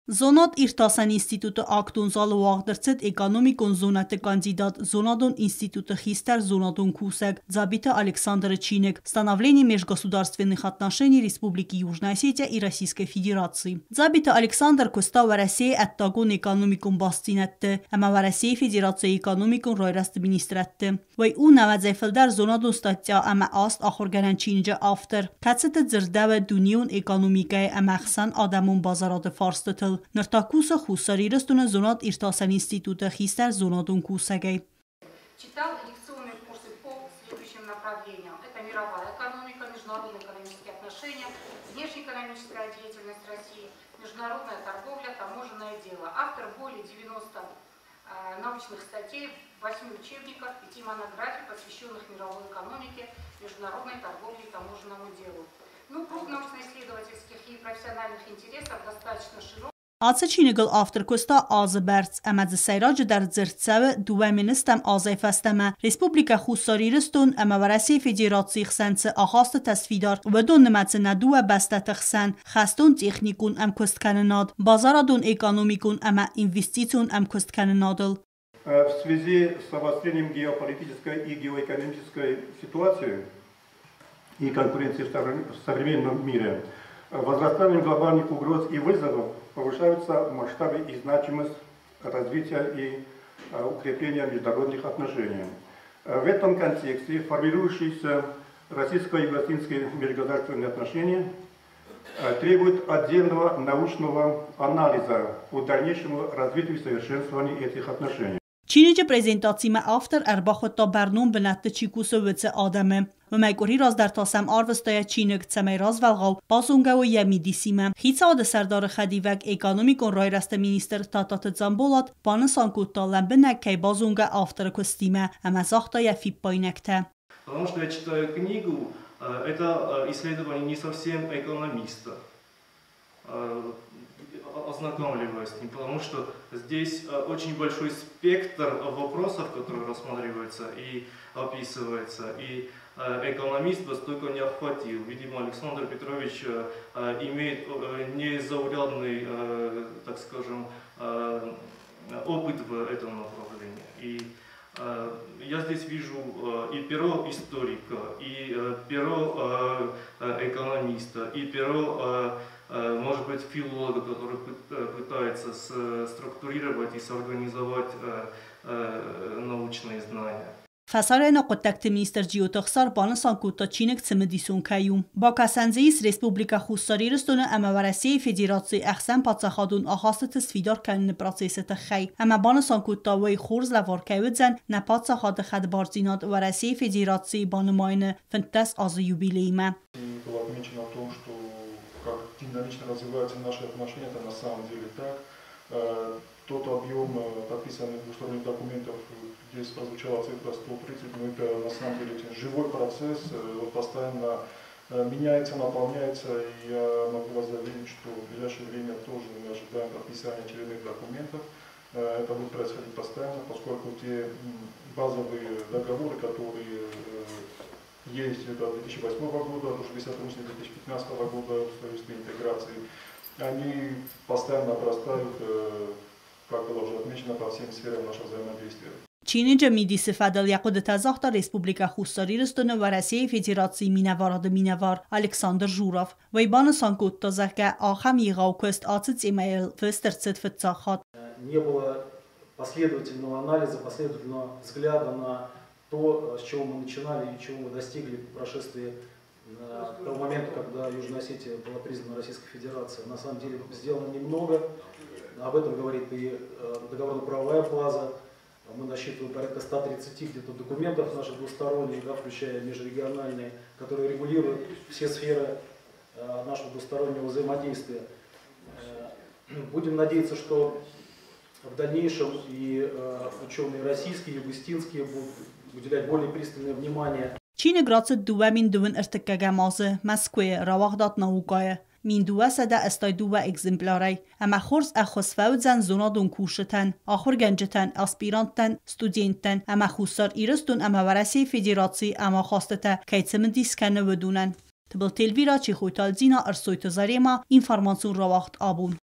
Zonat İrtasan İnstitutu Aktun zalı vağdırçıt ekonomikon zonatı kandidat Zonadon İnституты Хистер Zonadon Кусек Забита Александра Чинек становление межгосударственных отношений Республики Южная Осетия и Российской Федерации. Забита Александр Коста в России оттагон экономикон бастинетты, ама в России Федерация экономикон ройраст министретты. Вай у навадзайфылдар Zonadon статья ама аст ахорганан Чинджа автор. Кацеты дзырдавы дунион экономикай ама хсан адамон базарады фарстытыл. Нартакуса хусариростуна Zonat İrtasan İnstituты Хистер Zonadon Кусегей. Читал лекционные курсы по следующим направлениям. Это мировая экономика, международные экономические отношения, внешнеэкономическая деятельность России, международная торговля, таможенное дело. Автор более 90 научных статей, 8 учебников, 5 монографий, посвященных мировой экономике, международной торговле и таможенному делу. Круг научно-исследовательских и профессиональных интересов достаточно широк. Ață çinigıl afterkosta azı berts emedzi seyracı der zırtsavı duveministem azay festeme Respublika Xussariristun emeveresi federatsiy xsensi ahastı tesfidar ve don nemetsi neduve bestet xsen xestun texnikun em kostkenenad bazaradun ekonomikun eme investicion em kostkenenadıl. В связи с обострением геополитической и геоэкономической ситуации и конкуренции в современном мире, возрастанием глобальных угроз и вызовов повышаются масштабы и значимость развития и укрепления международных отношений. В этом контексте формирующиеся российско-юго-осетинские межгосударственные отношения требуют отдельного научного анализа по дальнейшему развитию и совершенствованию этих отношений. Çinice prezentatsime after erbaxotta bernon benetti çikusu vice ademe. Ve meykuri raz der tasem arvestaya Çinik tsemey raz velgav bazonga ve yemidisime. Hitsa adı serdar xedivek ekonomikon rayraste minister tatatı zambolat banısan kuttalan binek key bazonga after kostime ama zahta yefip baynekte. Потому что я читаю книгу, это исследование не совсем экономиста. Ознакомливаюсь с ним, потому что здесь очень большой спектр вопросов, которые рассматриваются и описывается, и экономист бы столько не охватил. Видимо, Александр Петрович имеет незаурядный, так скажем, опыт в этом направлении. И я здесь вижу и перо историка, и перо экономиста, и перо, может быть, филолога, который пытается структурировать и соорганизовать научные знания. Фасарена قدکت مینیستر جیوتخسار بانسان کوتا چینک تمدیسون کیوم. با کسانزیس Respublika Xussariristone اما ورسی فدراسی احسن پاتسخادون آخاست تسفیدار کنن پروسیست خی. اما بانسان کوتا وی خورز لوار کیودزن نپاتسخاد خد بارزینات ورسی федерации بانماین фентес از юбилейме. Было отмечено о том, что как динамично развиваются наши отношения, это на самом деле так. Тот объем подписанных двусторонних документов, здесь прозвучала цифра 130, но это на самом деле очень живой процесс, он постоянно меняется, наполняется, и я могу вас заверить, что в ближайшее время тоже мы ожидаем подписания очередных документов. Это будет происходить постоянно, поскольку те базовые договоры, которые есть до 2008 года, уже без сотрудничества 2015 года в строительстве интеграции, они постоянно обрастают, как было уже отмечено, по всем сферам нашего взаимодействия. Çinice midisi fedel yakıdı tezahta Respublika Xussariristone ve Rasiye Federatsiy minevaradı minevar Alexander Jurov. Veybanı sankut tazahke aham yigav kost atıt email fıstırtsıt fıtsahat. Не было последовательного анализа, последовательного взгляда на то, с чего мы начинали и чего мы достигли по прошествии того момента, когда Южная Осетия была признана Российской Федерацией. На самом деле сделано немного, об этом говорит и договорно-правовая база. Мы насчитываем порядка 130 где-то документов наших двусторонних, включая межрегиональные, которые регулируют все сферы нашего двустороннего взаимодействия. Будем надеяться, что в дальнейшем и ученые российские, юго-осетинские будут уделять более пристальное внимание. Çin gratsı duve min duvin irtikage mazı, Moskve, ravagdat naukaya. Min duve sede estay duve egzemplaray. Ama xorz ekhosfevdzen zonadun kuşeten, ahur genceten, aspiranten, studenten, ama xussar iristun ama veresi federatsiy ama khastete kaytsemin diskene vedunen. Tbil telvira çi khoytal zina arsoyt zarema informasyon ravagt abun.